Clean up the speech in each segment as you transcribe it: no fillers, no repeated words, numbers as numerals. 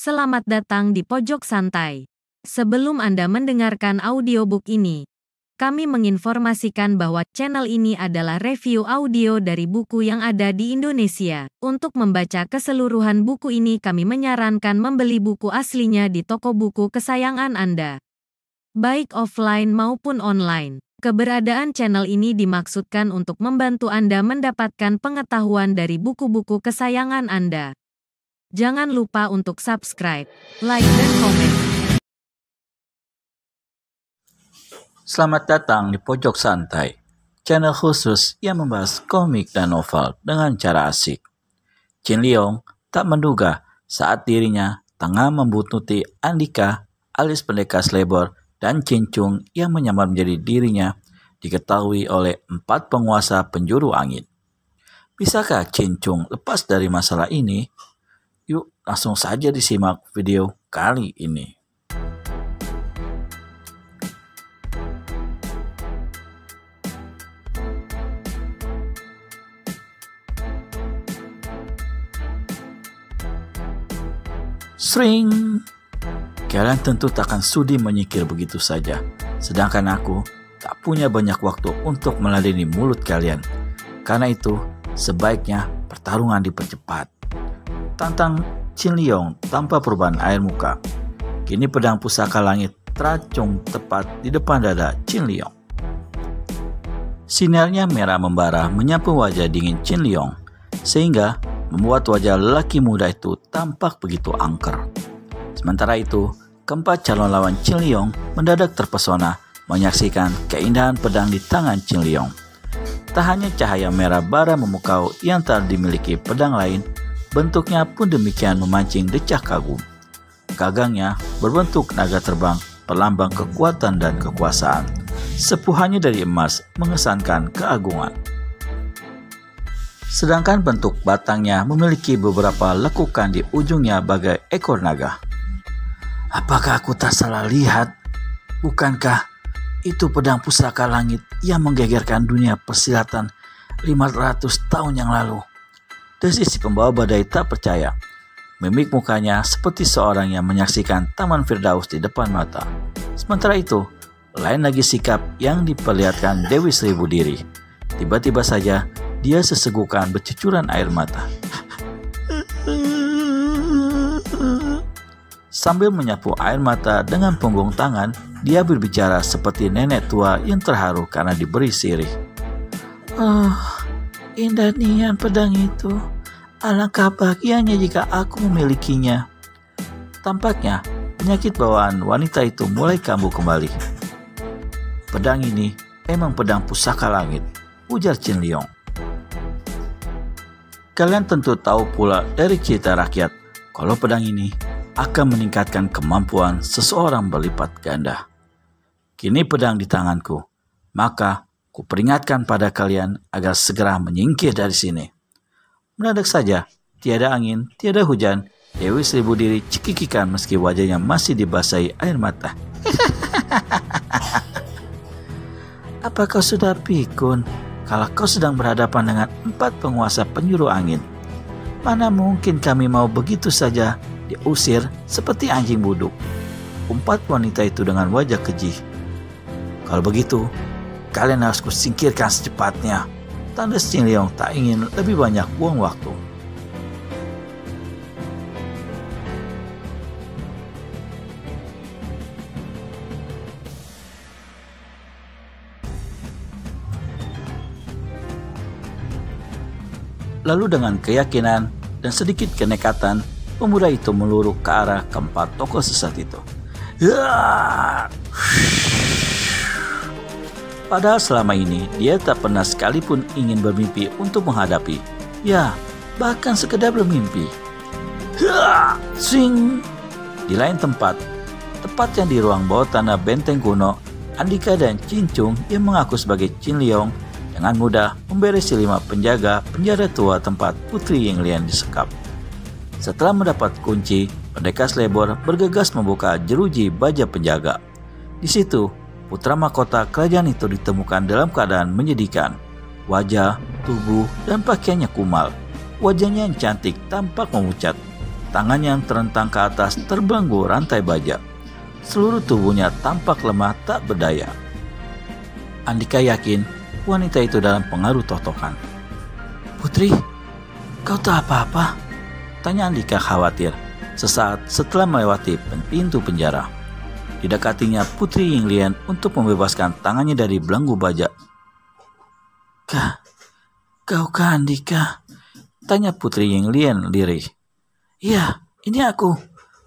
Selamat datang di Pojok Santai. Sebelum Anda mendengarkan audiobook ini, kami menginformasikan bahwa channel ini adalah review audio dari buku yang ada di Indonesia. Untuk membaca keseluruhan buku ini kami menyarankan membeli buku aslinya di toko buku kesayangan Anda, baik offline maupun online. Keberadaan channel ini dimaksudkan untuk membantu Anda mendapatkan pengetahuan dari buku-buku kesayangan Anda. Jangan lupa untuk subscribe, like, dan komen. Selamat datang di Pojok Santai, channel khusus yang membahas komik dan novel dengan cara asik. Chin Leong tak menduga saat dirinya tengah membuntuti Andika alias pendekar Slebor dan Chin Chung yang menyamar menjadi dirinya diketahui oleh 4 penguasa penjuru angin. Bisakah Chin Chung lepas dari masalah ini? Yuk langsung saja disimak video kali ini. Sring! Kalian tentu takkan sudi menyingkir begitu saja, sedangkan aku tak punya banyak waktu untuk meladeni mulut kalian. Karena itu, sebaiknya pertarungan dipercepat. Tantang Chin Leong tanpa perubahan air muka. Kini pedang pusaka langit teracung tepat di depan dada Chin Leong. Sinarnya merah membara menyapu wajah dingin Chin Leong, sehingga membuat wajah lelaki muda itu tampak begitu angker. Sementara itu, keempat calon lawan Chin Leong mendadak terpesona menyaksikan keindahan pedang di tangan Chin Leong. Tak hanya cahaya merah bara memukau yang tak dimiliki pedang lain, bentuknya pun demikian memancing decak kagum. Gagangnya berbentuk naga terbang, pelambang kekuatan dan kekuasaan. Sepuhannya dari emas mengesankan keagungan. Sedangkan bentuk batangnya memiliki beberapa lekukan di ujungnya bagai ekor naga. Apakah aku tak salah lihat? Bukankah itu pedang pusaka langit yang menggegerkan dunia persilatan 500 tahun yang lalu? Desis si pembawa badai tak percaya. Mimik mukanya seperti seorang yang menyaksikan Taman Firdaus di depan mata. Sementara itu, lain lagi sikap yang diperlihatkan Dewi Seribu Diri. Tiba-tiba saja, dia sesegukan bercucuran air mata. Sambil menyapu air mata dengan punggung tangan, dia berbicara seperti nenek tua yang terharu karena diberi sirih. Oh, indah nian pedang itu. Alangkah bahagianya jika aku memilikinya. Tampaknya penyakit bawaan wanita itu mulai kambuh kembali. Pedang ini memang pedang pusaka langit, ujar Chin Leong. Kalian tentu tahu pula dari cerita rakyat kalau pedang ini akan meningkatkan kemampuan seseorang berlipat ganda. Kini pedang di tanganku, maka kuperingatkan pada kalian agar segera menyingkir dari sini. Mendadak saja, tiada angin, tiada hujan, Dewi Seribu Diri cekikikan meski wajahnya masih dibasahi air mata. Apa kau sudah pikun kalau kau sedang berhadapan dengan 4 penguasa penjuru angin? Mana mungkin kami mau begitu saja diusir seperti anjing buduk? Umpat wanita itu dengan wajah keji. Kalau begitu, kalian harus kusingkirkan secepatnya. Tanda Chin Leong tak ingin lebih banyak buang waktu. Lalu dengan keyakinan dan sedikit kenekatan, pemuda itu meluruk ke arah keempat tokoh sesat itu. Padahal selama ini dia tak pernah sekalipun ingin bermimpi untuk menghadapi. Ya, bahkan sekedar bermimpi. Swing! Di lain tempat, tepatnya di ruang bawah tanah benteng kuno, Andika dan Chin Chung yang mengaku sebagai Chin Leong dengan mudah memberesi 5 penjaga penjara tua tempat Putri Yinglian disekap. Setelah mendapat kunci, pendekar Slebor bergegas membuka jeruji baja penjaga. Di situ, putra mahkota kerajaan itu ditemukan dalam keadaan menyedihkan. Wajah, tubuh, dan pakaiannya kumal. Wajahnya yang cantik tampak memucat. tangannya yang terentang ke atas terbelenggu rantai baja. Seluruh tubuhnya tampak lemah tak berdaya. Andika yakin wanita itu dalam pengaruh totokan. "Putri, kau tak apa-apa?" tanya Andika khawatir sesaat setelah melewati pintu penjara. Didekatinya Putri Yinglian untuk membebaskan tangannya dari belenggu baja. Kau kah Andika?" tanya Putri Yinglian lirih. "Iya, ini aku,"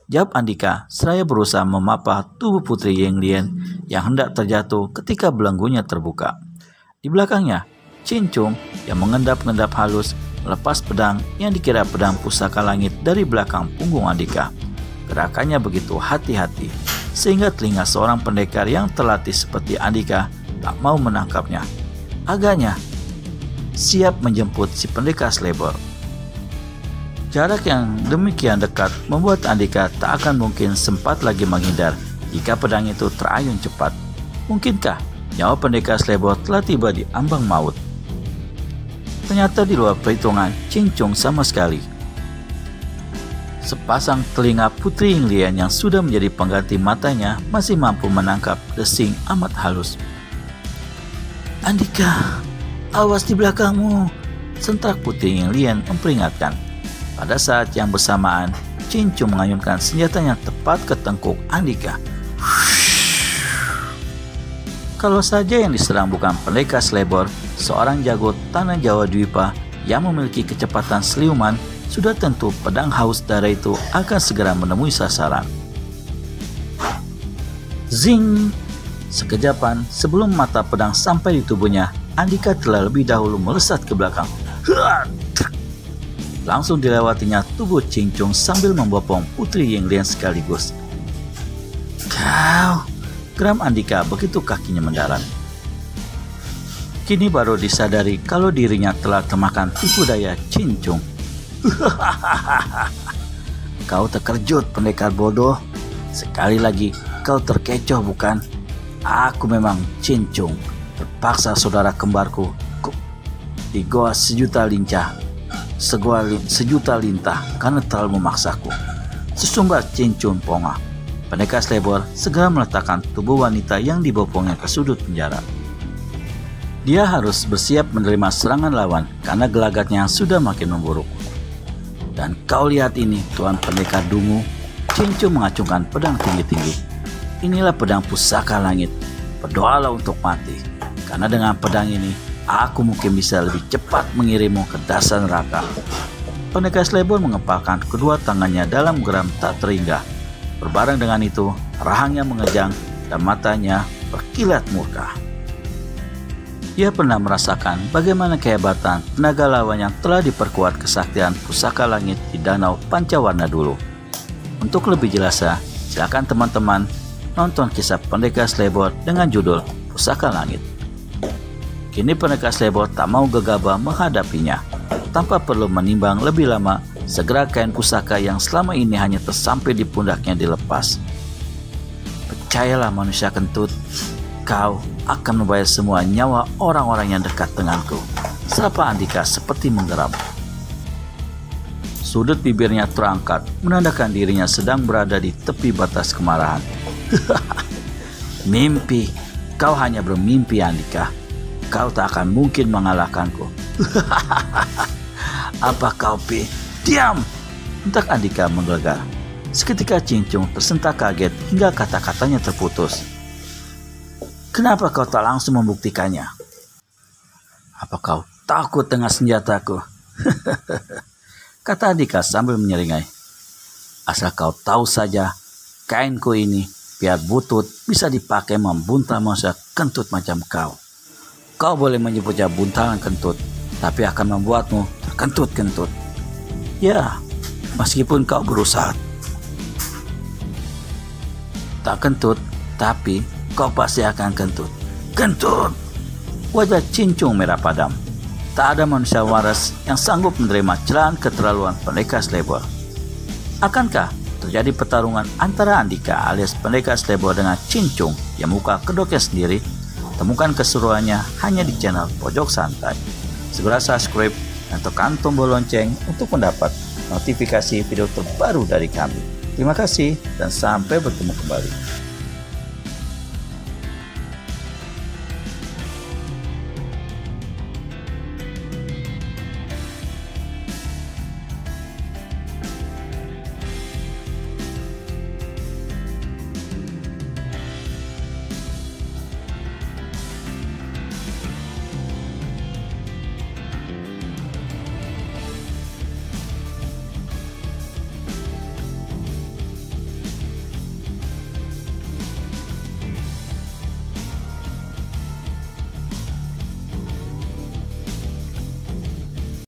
jawab Andika seraya berusaha memapah tubuh Putri Yinglian yang hendak terjatuh ketika belenggunya terbuka. Di belakangnya, Cincung yang mengendap-endap halus melepas pedang yang dikira pedang pusaka langit dari belakang punggung Andika. Gerakannya begitu hati-hati sehingga telinga seorang pendekar yang terlatih seperti Andika tak mau menangkapnya. Agaknya siap menjemput si pendekar Slebor. Jarak yang demikian dekat membuat Andika tak akan mungkin sempat lagi menghindar jika pedang itu terayun cepat. Mungkinkah nyawa pendekar Slebor telah tiba di ambang maut? Ternyata di luar perhitungan Cincung sama sekali. Sepasang telinga Putri Yinglian yang sudah menjadi pengganti matanya masih mampu menangkap desing amat halus. "Andika, awas di belakangmu," sentrak Putri Yinglian memperingatkan. Pada saat yang bersamaan, Cincung mengayunkan senjatanya tepat ke tengkuk Andika. Kalau saja yang diserang bukan pendekar Slebor, seorang jago tanah Jawa Dwipa yang memiliki kecepatan seliuman, sudah tentu pedang haus darah itu akan segera menemui sasaran. Zing! Sekejapan sebelum mata pedang sampai di tubuhnya, Andika telah lebih dahulu melesat ke belakang. Langsung dilewatinya tubuh Cincung sambil membopong Putri Yinglian sekaligus. "Kau!" geram Andika begitu kakinya mendarat. Kini baru disadari kalau dirinya telah termakan tipu daya Cincung. "Kau terkejut pendekar bodoh. Sekali lagi kau terkecoh bukan? Aku memang Cincung, terpaksa saudara kembarku di goa sejuta lintah karena terlalu memaksaku." Sesumbar Cincung pongah. Pendekar Slebor segera meletakkan tubuh wanita yang dibopongnya ke sudut penjara. Dia harus bersiap menerima serangan lawan karena gelagatnya sudah makin memburuk. "Dan kau lihat ini, Tuan Pendekar Dungu," Cincung mengacungkan pedang tinggi-tinggi. "Inilah pedang pusaka langit. Berdoalah untuk mati, karena dengan pedang ini aku mungkin bisa lebih cepat mengirimmu ke dasar neraka." Pendekar Slebor mengepalkan kedua tangannya dalam geram tak terhingga. Berbareng dengan itu, rahangnya mengejang dan matanya berkilat murka. Ia pernah merasakan bagaimana kehebatan tenaga lawan yang telah diperkuat kesaktian pusaka langit di Danau Pancawarna dulu. Untuk lebih jelasnya, silakan teman-teman nonton kisah Pendekar Slebor dengan judul Pusaka Langit. Kini Pendekar Slebor tak mau gegabah menghadapinya. Tanpa perlu menimbang lebih lama, segera kain pusaka yang selama ini hanya tersampai di pundaknya dilepas. "Percayalah manusia kentut, kau akan membayar semua nyawa orang-orang yang dekat denganku," sapa Andika seperti menggeram. Sudut bibirnya terangkat, menandakan dirinya sedang berada di tepi batas kemarahan. "Mimpi, kau hanya bermimpi Andika. Kau tak akan mungkin mengalahkanku." "Apa kau pi? Diam!" hentak Andika menggelegar. Seketika Cincung tersentak kaget hingga kata-katanya terputus. "Kenapa kau tak langsung membuktikannya? Apa kau takut dengan senjataku?" kata Andika sambil menyeringai. "Asal kau tahu saja, kainku ini biar butut bisa dipakai membuntal manusia kentut macam kau. Kau boleh menyebutnya buntalan kentut, tapi akan membuatmu terkentut-kentut. Ya, meskipun kau berusaha tak kentut, tapi kau pasti akan kentut. Kentut!" Wajah Cincung merah padam. Tak ada manusia waras yang sanggup menerima celaan keterlaluan Pendekar Slebor. Akankah terjadi pertarungan antara Andika alias Pendekar Slebor dengan Cincung yang muka kedoknya sendiri? Temukan keseruannya hanya di channel Pojok Santai. Segera subscribe dan tekan tombol lonceng untuk mendapat notifikasi video terbaru dari kami. Terima kasih dan sampai bertemu kembali.